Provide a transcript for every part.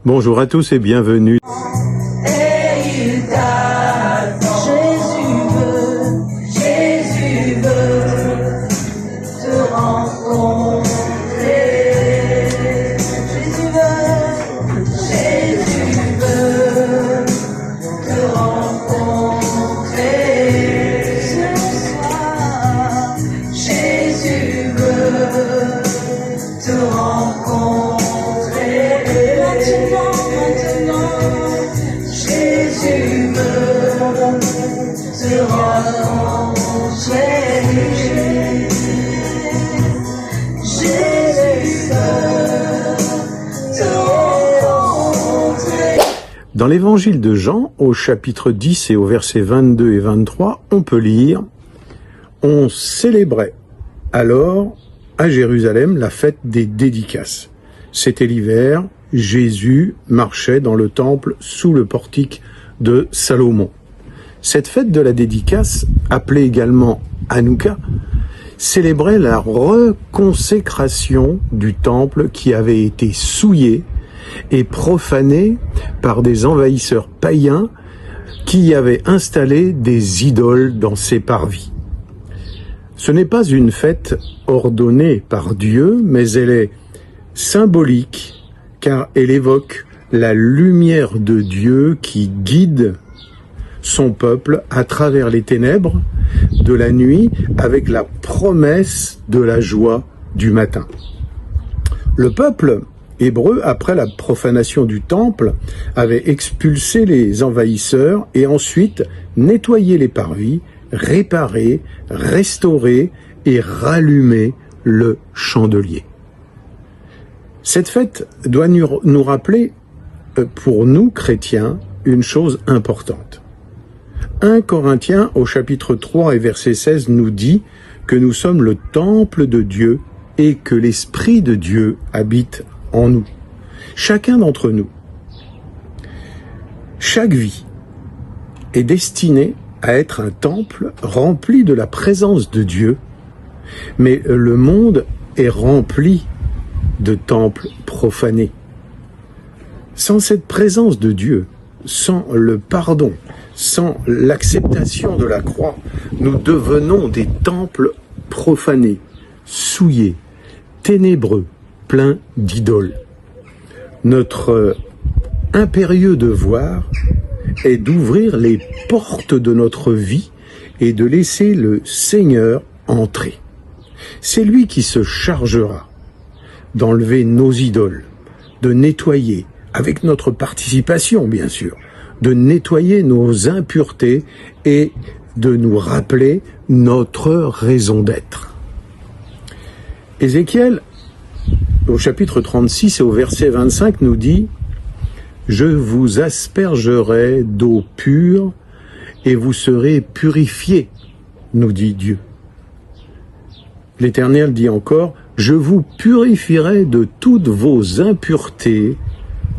Bonjour à tous et bienvenue. Dans l'évangile de Jean, au chapitre 10 et au verset 22 et 23, on peut lire « On célébrait alors à Jérusalem la fête des dédicaces. C'était l'hiver, Jésus marchait dans le temple sous le portique de Salomon. Cette fête de la dédicace, appelée également Hanouka, célébrait la reconsécration du temple qui avait été souillé et profané par des envahisseurs païens qui y avaient installé des idoles dans ses parvis. Ce n'est pas une fête ordonnée par Dieu, mais elle est symbolique car elle évoque la lumière de Dieu qui guide son peuple à travers les ténèbres de la nuit avec la promesse de la joie du matin. Le peuple hébreu, après la profanation du temple, avait expulsé les envahisseurs et ensuite nettoyé les parvis, réparé, restauré et rallumé le chandelier. Cette fête doit nous rappeler, pour nous chrétiens, une chose importante. 1 Corinthiens au chapitre 3 et verset 16 nous dit que nous sommes le temple de Dieu et que l'Esprit de Dieu habite en nous. Chacun d'entre nous, chaque vie est destinée à être un temple rempli de la présence de Dieu, mais le monde est rempli de temples profanés. Sans cette présence de Dieu, sans le pardon, sans l'acceptation de la croix, nous devenons des temples profanés, souillés, ténébreux, pleins d'idoles. Notre impérieux devoir est d'ouvrir les portes de notre vie et de laisser le Seigneur entrer. C'est lui qui se chargera d'enlever nos idoles, de nettoyer, avec notre participation bien sûr, de nettoyer nos impuretés et de nous rappeler notre raison d'être. Ézéchiel, au chapitre 36 et au verset 25, nous dit « Je vous aspergerai d'eau pure et vous serez purifiés, nous dit Dieu. » L'Éternel dit encore « Je vous purifierai de toutes vos impuretés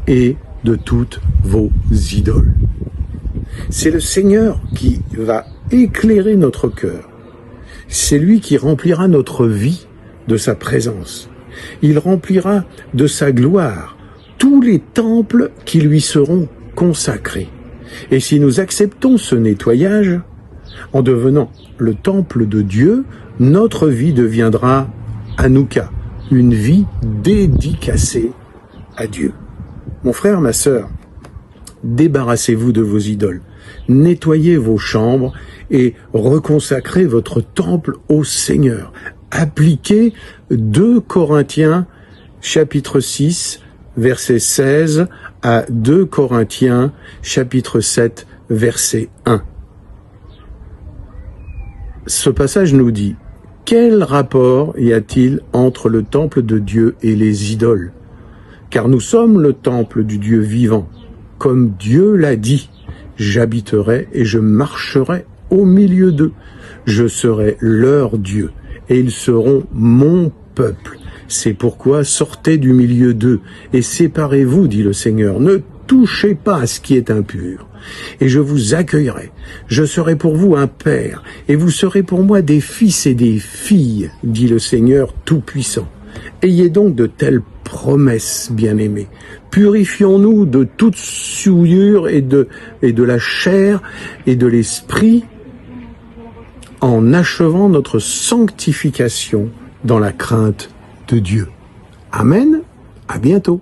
et de toutes vos idoles. » C'est le Seigneur qui va éclairer notre cœur. C'est lui qui remplira notre vie de sa présence. Il remplira de sa gloire tous les temples qui lui seront consacrés. Et si nous acceptons ce nettoyage, en devenant le temple de Dieu, notre vie deviendra Hanouka, une vie dédicacée à Dieu. Mon frère, ma sœur, débarrassez-vous de vos idoles, nettoyez vos chambres et reconsacrez votre temple au Seigneur. Appliquez 2 Corinthiens chapitre 6 verset 16 à 2 Corinthiens chapitre 7 verset 1. Ce passage nous dit « Quel rapport y a-t-il entre le temple de Dieu et les idoles ? Car nous sommes le temple du Dieu vivant. Comme Dieu l'a dit, j'habiterai et je marcherai au milieu d'eux. Je serai leur Dieu et ils seront mon peuple. C'est pourquoi sortez du milieu d'eux et séparez-vous, dit le Seigneur. Ne touchez pas à ce qui est impur. Et je vous accueillerai. Je serai pour vous un père, et vous serez pour moi des fils et des filles, dit le Seigneur Tout-Puissant. Ayez donc de telles promesses, bien-aimés. Purifions-nous de toute souillure et de la chair et de l'esprit en achevant notre sanctification dans la crainte de Dieu. Amen. À bientôt.